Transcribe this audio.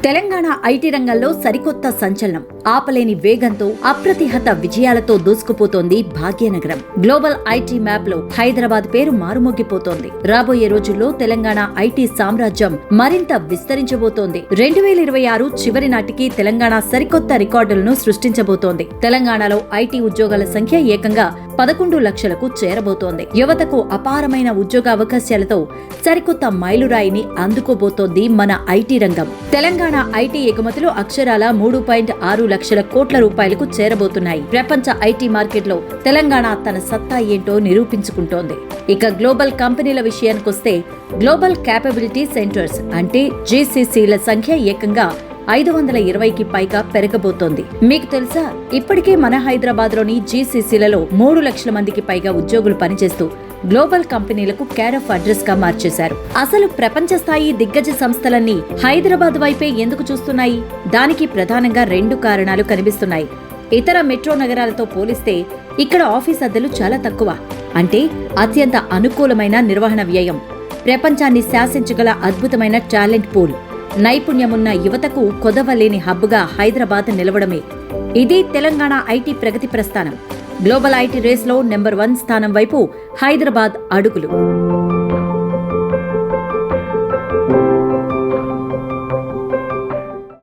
Telangana IT రంగంలో సరికొత్త సంచలనం. ఆపలేని వేగంతో అప్రతిహత విజయాలతో దూసుకుపోతోంది భాగ్యనగరం. గ్లోబల్ ఐటీ మ్యాప్ లో హైదరాబాద్ పేరు మారుమోగిపోతోంది. రాబోయే రోజుల్లో తెలంగాణ ఐటీ సామ్రాజ్యం మరింత విస్తరించబోతోంది. 2026 చివరి నాటికి తెలంగాణ సరికొత్త రికార్డులను సృష్టించబోతోంది. తెలంగాణలో ఐటీ ఉద్యోగాల సంఖ్య ఏకంగా 11 లక్షలకు చేరబోతోంది. యువతకు అపారమైన ఉద్యోగ అవకాశాలతో సరికొత్త మైలురాయిని అందుకోబోతోంది మన ఐటీ రంగం. తెలంగాణ ఐటీ ఎగుమతులు అక్షరాల 3.6 లక్షల కోట్ల రూపాయలకు చేరబోతున్నాయి. ప్రపంచ ఐటీ మార్కెట్లో తెలంగాణ తన సత్తా ఏంటో నిరూపించుకుంటోంది. ఇక గ్లోబల్ కంపెనీల విషయానికొస్తే గ్లోబల్ క్యాపబిలిటీ సెంటర్స్ అంటే జీసీసీల సంఖ్య ఏకంగా 520కి పైగా పెరగబోతోంది. మీకు తెలుసా, ఇప్పటికే మన హైదరాబాద్ లోని జీసీసీలలో 3 లక్షల మందికి పైగా ఉద్యోగులు పనిచేస్తూ గ్లోబల్ కంపెనీలకు కేర్ ఆఫ్ అడ్రస్ గా మార్చేశారు. అసలు ప్రపంచ స్థాయి దిగ్గజ సంస్థలన్నీ హైదరాబాద్ వైపే ఎందుకు చూస్తున్నాయి? దానికి ప్రధానంగా 2 కారణాలు కనిపిస్తున్నాయి. ఇతర మెట్రో నగరాలతో పోలిస్తే ఇక్కడ ఆఫీస్ అద్దెలు చాలా తక్కువ. అంటే అత్యంత అనుకూలమైన నిర్వహణ వ్యయం, ప్రపంచాన్ని శాసించగల అద్భుతమైన టాలెంట్ పూల్, నైపుణ్యమున్న యువతకు కొదవలేని హబ్గా హైదరాబాద్ నిలవడమే. ఇది తెలంగాణ ఐటీ ప్రగతి ప్రస్థానం. గ్లోబల్ ఐటీ రేస్లో నెంబర్ 1 స్థానం వైపు హైదరాబాద్ అడుగులు.